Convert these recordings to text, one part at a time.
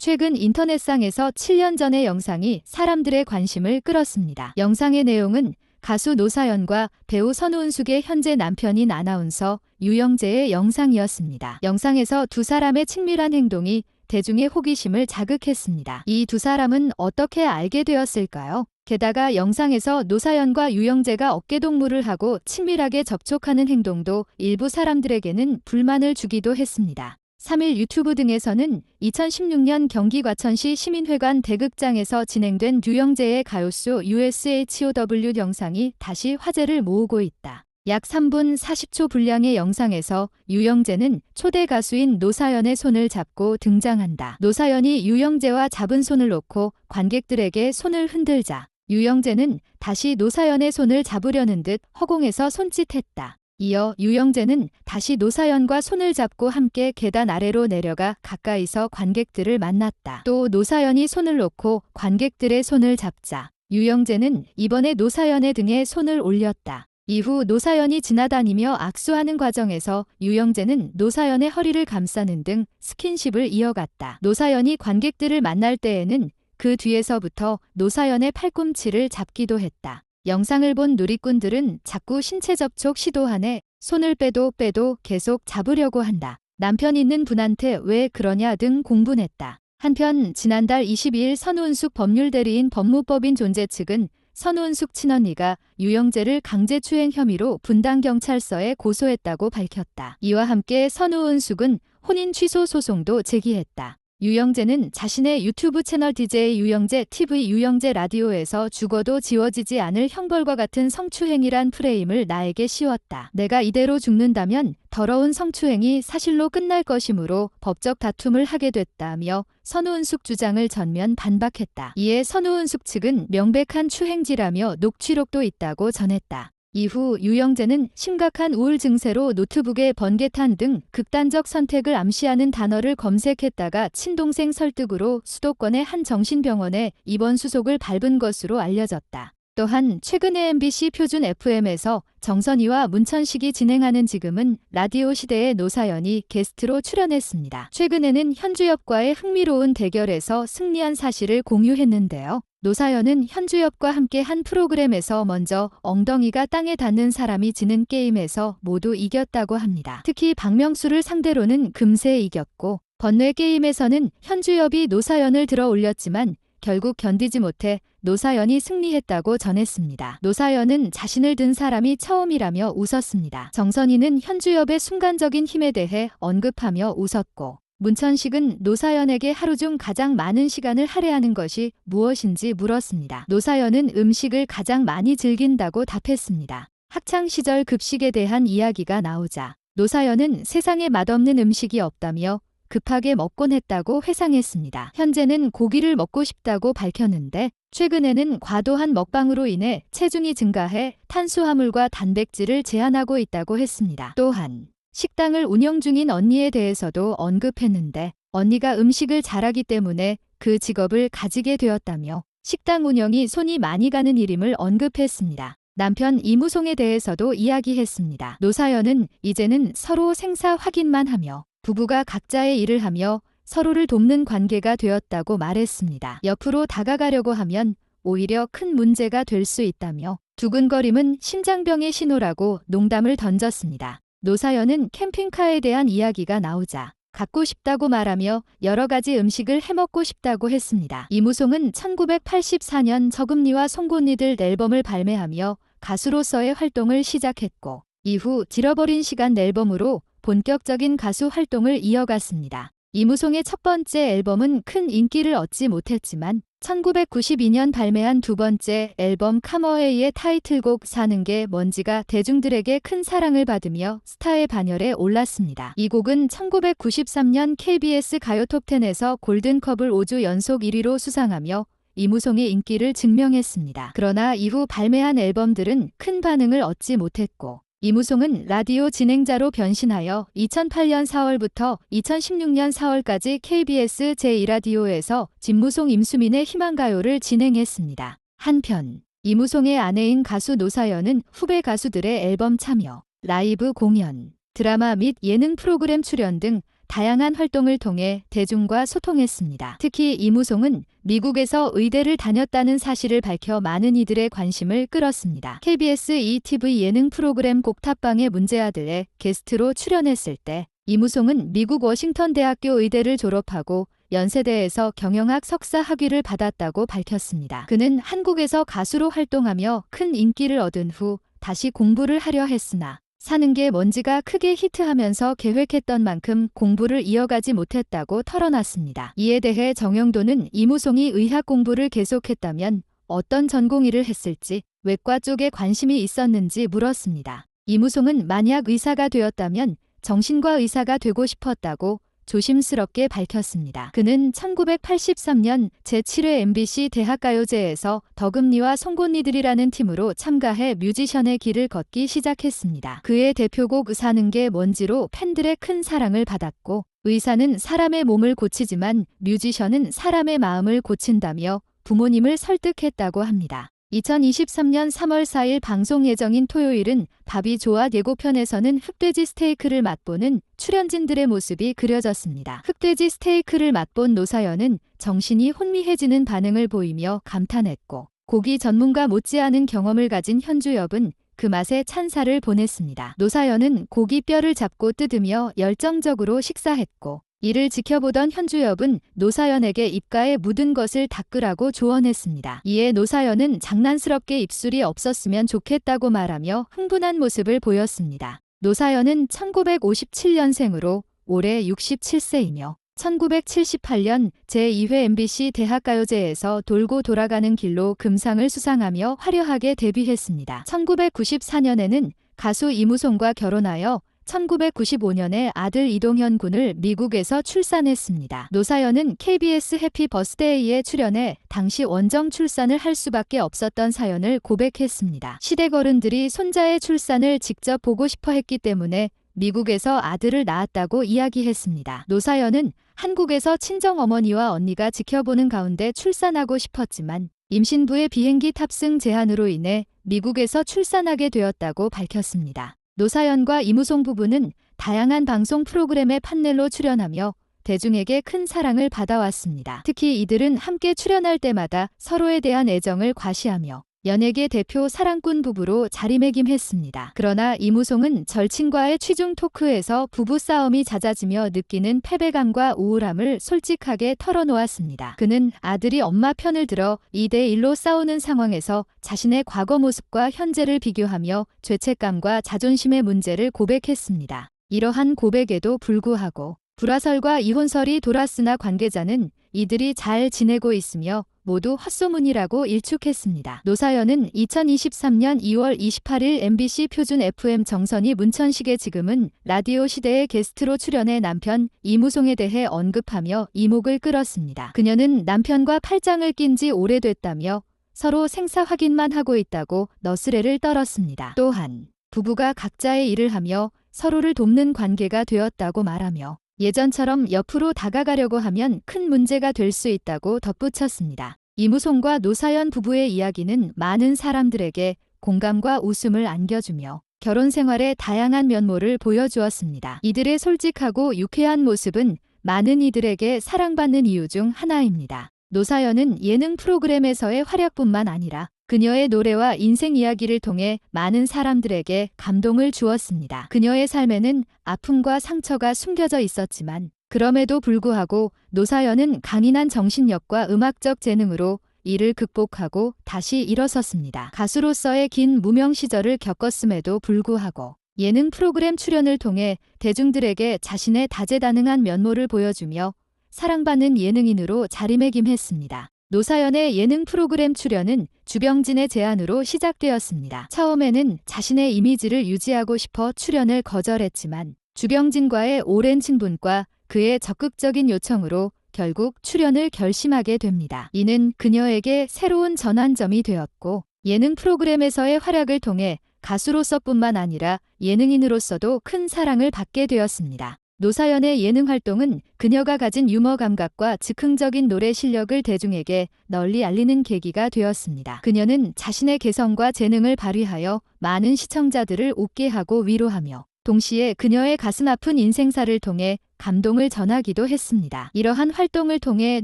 최근 인터넷상에서 7년 전의 영상이 사람들의 관심을 끌었습니다. 영상의 내용은 가수 노사연과 배우 선우은숙의 현재 남편인 아나운서 유영재의 영상이었습니다. 영상에서 두 사람의 친밀한 행동이 대중의 호기심을 자극했습니다. 이 두 사람은 어떻게 알게 되었을까요? 게다가 영상에서 노사연과 유영재가 어깨동무를 하고 친밀하게 접촉하는 행동도 일부 사람들에게는 불만을 주기도 했습니다. 3일 유튜브 등에서는 2016년 경기 과천시 시민회관 대극장에서 진행된 유영재의 가요쇼 USHOW 영상이 다시 화제를 모으고 있다. 약 3분 40초 분량의 영상에서 유영재는 초대 가수인 노사연의 손을 잡고 등장한다. 노사연이 유영재와 잡은 손을 놓고 관객들에게 손을 흔들자 유영재는 다시 노사연의 손을 잡으려는 듯 허공에서 손짓했다. 이어 유영재는 다시 노사연과 손을 잡고 함께 계단 아래로 내려가 가까이서 관객들을 만났다. 또 노사연이 손을 놓고 관객들의 손을 잡자 유영재는 이번에 노사연의 등에 손을 올렸다. 이후 노사연이 지나다니며 악수하는 과정에서 유영재는 노사연의 허리를 감싸는 등 스킨십을 이어갔다. 노사연이 관객들을 만날 때에는 그 뒤에서부터 노사연의 팔꿈치를 잡기도 했다. 영상을 본 누리꾼들은 자꾸 신체 접촉 시도하네 손을 빼도 계속 잡으려고 한다. 남편 있는 분한테 왜 그러냐 등 공분했다. 한편 지난달 22일 선우은숙 법률대리인 법무법인 존재 측은 선우은숙 친언니가 유영재를 강제추행 혐의로 분당경찰서에 고소했다고 밝혔다. 이와 함께 선우은숙은 혼인 취소 소송도 제기했다. 유영재는 자신의 유튜브 채널 DJ 유영재 TV 유영재 라디오에서 죽어도 지워지지 않을 형벌과 같은 성추행이란 프레임을 나에게 씌웠다. 내가 이대로 죽는다면 더러운 성추행이 사실로 끝날 것이므로 법적 다툼을 하게 됐다며 선우은숙 주장을 전면 반박했다. 이에 선우은숙 측은 명백한 추행지라며 녹취록도 있다고 전했다. 이후 유영재는 심각한 우울 증세로 노트북에 번개탄 등 극단적 선택을 암시하는 단어를 검색했다가 친동생 설득으로 수도권의 한 정신병원에 입원 수속을 밟은 것으로 알려졌다. 또한 최근에 MBC 표준 FM에서 정선희와 문천식이 진행하는 지금은 라디오 시대의 노사연이 게스트로 출연했습니다. 최근에는 현주엽과의 흥미로운 대결에서 승리한 사실을 공유했는데요. 노사연은 현주엽과 함께 한 프로그램에서 먼저 엉덩이가 땅에 닿는 사람이 지는 게임에서 모두 이겼다고 합니다. 특히 박명수를 상대로는 금세 이겼고 번뇌 게임에서는 현주엽이 노사연을 들어 올렸지만 결국 견디지 못해 노사연이 승리했다고 전했습니다. 노사연은 자신을 든 사람이 처음이라며 웃었습니다. 정선희는 현주엽의 순간적인 힘에 대해 언급하며 웃었고 문천식은 노사연에게 하루 중 가장 많은 시간을 할애하는 것이 무엇인지 물었습니다. 노사연은 음식을 가장 많이 즐긴다고 답했습니다. 학창시절 급식에 대한 이야기가 나오자 노사연은 세상에 맛없는 음식이 없다며 급하게 먹곤 했다고 회상했습니다. 현재는 고기를 먹고 싶다고 밝혔는데 최근에는 과도한 먹방으로 인해 체중이 증가해 탄수화물과 단백질을 제한하고 있다고 했습니다. 또한 식당을 운영 중인 언니에 대해서도 언급했는데 언니가 음식을 잘하기 때문에 그 직업을 가지게 되었다며 식당 운영이 손이 많이 가는 일임을 언급했습니다. 남편 이무송에 대해서도 이야기했습니다. 노사연은 이제는 서로 생사 확인만 하며 부부가 각자의 일을 하며 서로를 돕는 관계가 되었다고 말했습니다. 옆으로 다가가려고 하면 오히려 큰 문제가 될 수 있다며 두근거림은 심장병의 신호라고 농담을 던졌습니다. 노사연은 캠핑카에 대한 이야기가 나오자 갖고 싶다고 말하며 여러 가지 음식을 해먹고 싶다고 했습니다. 이무송은 1984년 저금리와 송곳니들 앨범을 발매하며 가수로서의 활동을 시작했고 이후 잃어버린 시간 앨범으로 본격적인 가수 활동을 이어갔습니다. 이무송의 첫 번째 앨범은 큰 인기를 얻지 못했지만 1992년 발매한 두 번째 앨범 카머웨이의 타이틀곡 사는 게 뭔지가 대중들에게 큰 사랑을 받으며 스타의 반열에 올랐습니다. 이 곡은 1993년 KBS 가요 톱10에서 골든컵을 5주 연속 1위로 수상하며 이무송의 인기를 증명했습니다. 그러나 이후 발매한 앨범들은 큰 반응을 얻지 못했고 이무송은 라디오 진행자로 변신하여 2008년 4월부터 2016년 4월까지 KBS 제1라디오에서 진무송 임수민의 희망가요를 진행했습니다. 한편 이무송의 아내인 가수 노사연은 후배 가수들의 앨범 참여, 라이브 공연, 드라마 및 예능 프로그램 출연 등 다양한 활동을 통해 대중과 소통했습니다. 특히 이무송은 미국에서 의대를 다녔다는 사실을 밝혀 많은 이들의 관심을 끌었습니다. KBS ETV 예능 프로그램 곡탑방의 문제아들에 게스트로 출연했을 때 이무송은 미국 워싱턴 대학교 의대를 졸업하고 연세대에서 경영학 석사 학위를 받았다고 밝혔습니다. 그는 한국에서 가수로 활동하며 큰 인기를 얻은 후 다시 공부를 하려 했으나 사는 게 뭔지가 크게 히트하면서 계획했던 만큼 공부를 이어가지 못했다고 털어놨습니다. 이에 대해 정영도는 이무송이 의학 공부를 계속했다면 어떤 전공의를 했을지 외과 쪽에 관심이 있었는지 물었습니다. 이무송은 만약 의사가 되었다면 정신과 의사가 되고 싶었다고 조심스럽게 밝혔습니다. 그는 1983년 제7회 MBC 대학가요제에서 더금니와 송곳니들이라는 팀으로 참가해 뮤지션의 길을 걷기 시작했습니다. 그의 대표곡 사는 게 뭔지로 팬들의 큰 사랑을 받았고 의사는 사람의 몸을 고치지만 뮤지션은 사람의 마음을 고친다며 부모님을 설득했다고 합니다. 2023년 3월 4일 방송 예정인 토요일은 밥이 좋아 예고편에서는 흑돼지 스테이크를 맛보는 출연진들의 모습이 그려졌습니다. 흑돼지 스테이크를 맛본 노사연은 정신이 혼미해지는 반응을 보이며 감탄했고 고기 전문가 못지않은 경험을 가진 현주엽은 그 맛에 찬사를 보냈습니다. 노사연은 고기 뼈를 잡고 뜯으며 열정적으로 식사했고 이를 지켜보던 현주엽은 노사연에게 입가에 묻은 것을 닦으라고 조언했습니다. 이에 노사연은 장난스럽게 입술이 없었으면 좋겠다고 말하며 흥분한 모습을 보였습니다. 노사연은 1957년생으로 올해 67세이며 1978년 제2회 MBC 대학가요제에서 돌고 돌아가는 길로 금상을 수상하며 화려하게 데뷔했습니다. 1994년에는 가수 이무송과 결혼하여 1995년에 아들 이동현 군을 미국에서 출산했습니다. 노사연은 KBS 해피 버스데이에 출연해 당시 원정 출산을 할 수밖에 없었던 사연을 고백했습니다. 시대거른들이 손자의 출산을 직접 보고 싶어 했기 때문에 미국에서 아들을 낳았다고 이야기했습니다. 노사연은 한국에서 친정어머니와 언니가 지켜보는 가운데 출산하고 싶었지만 임신부의 비행기 탑승 제한으로 인해 미국에서 출산하게 되었다고 밝혔습니다. 노사연과 이무송 부부는 다양한 방송 프로그램에 판넬로 출연하며 대중에게 큰 사랑을 받아왔습니다. 특히 이들은 함께 출연할 때마다 서로에 대한 애정을 과시하며 연예계 대표 사랑꾼 부부로 자리매김했습니다. 그러나 이무송은 절친과의 취중 토크에서 부부싸움이 잦아지며 느끼는 패배감과 우울함을 솔직하게 털어놓았습니다. 그는 아들이 엄마 편을 들어 2대1로 싸우는 상황에서 자신의 과거 모습과 현재를 비교하며 죄책감과 자존심의 문제를 고백했습니다. 이러한 고백에도 불구하고 불화설과 이혼설이 돌았으나 관계자는 이들이 잘 지내고 있으며 모두 헛소문이라고 일축했습니다. 노사연은 2023년 2월 28일 MBC 표준 FM 정선이 문천식의 지금은 라디오 시대에 게스트로 출연해 남편 이무송에 대해 언급하며 이목을 끌었습니다. 그녀는 남편과 팔짱을 낀 지 오래됐다며 서로 생사 확인만 하고 있다고 너스레를 떨었습니다. 또한 부부가 각자의 일을 하며 서로를 돕는 관계가 되었다고 말하며 예전처럼 옆으로 다가가려고 하면 큰 문제가 될 수 있다고 덧붙였습니다. 이무송과 노사연 부부의 이야기는 많은 사람들에게 공감과 웃음을 안겨주며 결혼 생활의 다양한 면모를 보여주었습니다. 이들의 솔직하고 유쾌한 모습은 많은 이들에게 사랑받는 이유 중 하나입니다. 노사연은 예능 프로그램에서의 활약뿐만 아니라 그녀의 노래와 인생 이야기를 통해 많은 사람들에게 감동을 주었습니다. 그녀의 삶에는 아픔과 상처가 숨겨져 있었지만 그럼에도 불구하고 노사연은 강인한 정신력과 음악적 재능으로 이를 극복하고 다시 일어섰습니다. 가수로서의 긴 무명 시절을 겪었음에도 불구하고 예능 프로그램 출연을 통해 대중들에게 자신의 다재다능한 면모를 보여주며 사랑받는 예능인으로 자리매김했습니다. 노사연의 예능 프로그램 출연은 주병진의 제안으로 시작되었습니다. 처음에는 자신의 이미지를 유지하고 싶어 출연을 거절했지만 주병진과의 오랜 친분과 그의 적극적인 요청으로 결국 출연을 결심하게 됩니다. 이는 그녀에게 새로운 전환점이 되었고 예능 프로그램에서의 활약을 통해 가수로서뿐만 아니라 예능인으로서도 큰 사랑을 받게 되었습니다. 노사연의 예능 활동은 그녀가 가진 유머 감각과 즉흥적인 노래 실력을 대중에게 널리 알리는 계기가 되었습니다. 그녀는 자신의 개성과 재능을 발휘하여 많은 시청자들을 웃게 하고 위로하며 동시에 그녀의 가슴 아픈 인생사를 통해 감동을 전하기도 했습니다. 이러한 활동을 통해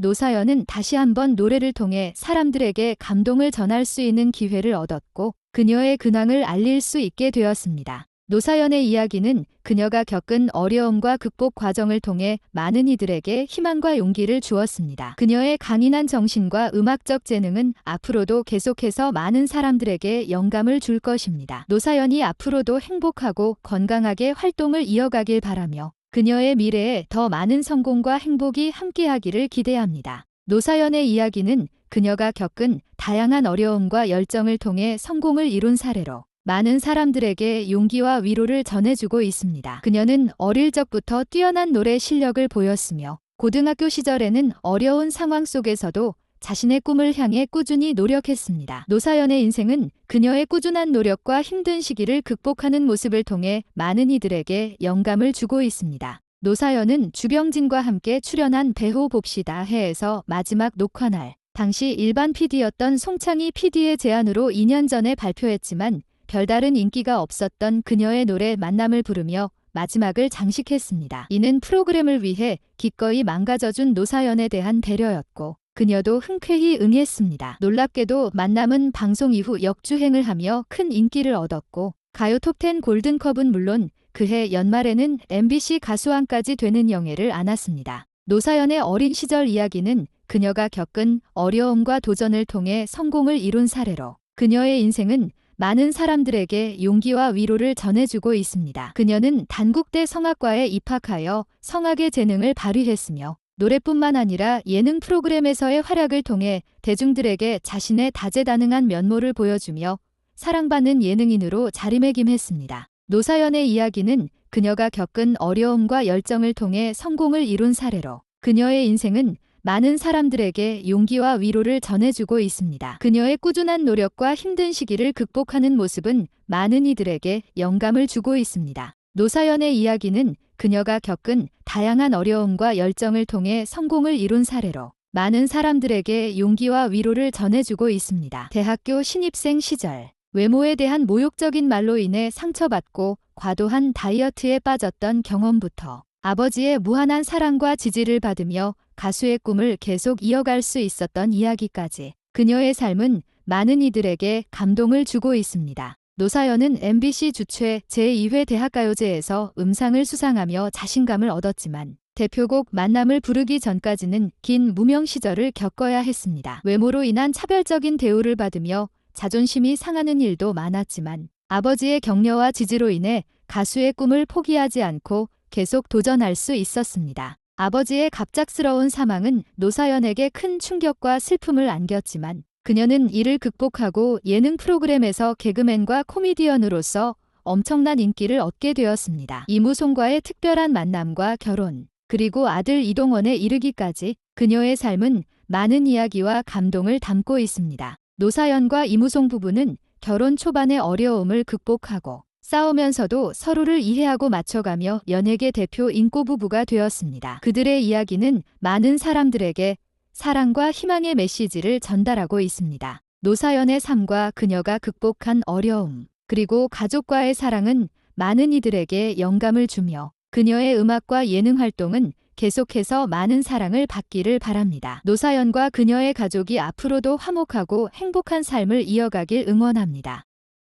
노사연은 다시 한번 노래를 통해 사람들에게 감동을 전할 수 있는 기회를 얻었고 그녀의 근황을 알릴 수 있게 되었습니다. 노사연의 이야기는 그녀가 겪은 어려움과 극복 과정을 통해 많은 이들에게 희망과 용기를 주었습니다. 그녀의 강인한 정신과 음악적 재능은 앞으로도 계속해서 많은 사람들에게 영감을 줄 것입니다. 노사연이 앞으로도 행복하고 건강하게 활동을 이어가길 바라며 그녀의 미래에 더 많은 성공과 행복이 함께하기를 기대합니다. 노사연의 이야기는 그녀가 겪은 다양한 어려움과 열정을 통해 성공을 이룬 사례로 많은 사람들에게 용기와 위로를 전해주고 있습니다. 그녀는 어릴 적부터 뛰어난 노래 실력을 보였으며 고등학교 시절에는 어려운 상황 속에서도 자신의 꿈을 향해 꾸준히 노력했습니다. 노사연의 인생은 그녀의 꾸준한 노력과 힘든 시기를 극복하는 모습을 통해 많은 이들에게 영감을 주고 있습니다. 노사연은 주병진과 함께 출연한 배우 봅시다 해에서 마지막 녹화날, 당시 일반 PD였던 송창희 PD의 제안으로 2년 전에 발표했지만 별다른 인기가 없었던 그녀의 노래 만남을 부르며 마지막을 장식했습니다. 이는 프로그램을 위해 기꺼이 망가져준 노사연에 대한 배려였고 그녀도 흔쾌히 응했습니다. 놀랍게도 만남은 방송 이후 역주행을 하며 큰 인기를 얻었고 가요 톱10 골든컵은 물론 그해 연말에는 MBC 가수왕까지 되는 영예를 안았습니다. 노사연의 어린 시절 이야기는 그녀가 겪은 어려움과 도전을 통해 성공을 이룬 사례로 그녀의 인생은 많은 사람들에게 용기와 위로를 전해주고 있습니다. 그녀는 단국대 성악과에 입학하여 성악의 재능을 발휘했으며 노래뿐만 아니라 예능 프로그램에서의 활약을 통해 대중들에게 자신의 다재다능한 면모를 보여주며 사랑받는 예능인으로 자리매김했습니다. 노사연의 이야기는 그녀가 겪은 어려움과 열정을 통해 성공을 이룬 사례로 그녀의 인생은 많은 사람들에게 용기와 위로를 전해주고 있습니다. 그녀의 꾸준한 노력과 힘든 시기를 극복하는 모습은 많은 이들에게 영감을 주고 있습니다. 노사연의 이야기는 그녀가 겪은 다양한 어려움과 열정을 통해 성공을 이룬 사례로 많은 사람들에게 용기와 위로를 전해주고 있습니다. 대학교 신입생 시절, 외모에 대한 모욕적인 말로 인해 상처받고 과도한 다이어트에 빠졌던 경험부터 아버지의 무한한 사랑과 지지를 받으며 가수의 꿈을 계속 이어갈 수 있었던 이야기까지 그녀의 삶은 많은 이들에게 감동을 주고 있습니다. 노사연은 MBC 주최 제2회 대학가요제에서 음상을 수상하며 자신감을 얻었지만 대표곡 만남을 부르기 전까지는 긴 무명 시절을 겪어야 했습니다. 외모로 인한 차별적인 대우를 받으며 자존심이 상하는 일도 많았지만 아버지의 격려와 지지로 인해 가수의 꿈을 포기하지 않고 계속 도전할 수 있었습니다. 아버지의 갑작스러운 사망은 노사연에게 큰 충격과 슬픔을 안겼지만 그녀는 이를 극복하고 예능 프로그램에서 개그맨과 코미디언으로서 엄청난 인기를 얻게 되었습니다. 이무송과의 특별한 만남과 결혼, 그리고 아들 이동원에 이르기까지 그녀의 삶은 많은 이야기와 감동을 담고 있습니다. 노사연과 이무송 부부는 결혼 초반의 어려움을 극복하고 싸우면서도 서로를 이해하고 맞춰가며 연예계 대표 인고 부부가 되었습니다. 그들의 이야기는 많은 사람들에게 사랑과 희망의 메시지를 전달하고 있습니다. 노사연의 삶과 그녀가 극복한 어려움, 그리고 가족과의 사랑은 많은 이들에게 영감을 주며 그녀의 음악과 예능 활동은 계속해서 많은 사랑을 받기를 바랍니다. 노사연과 그녀의 가족이 앞으로도 화목하고 행복한 삶을 이어가길 응원합니다.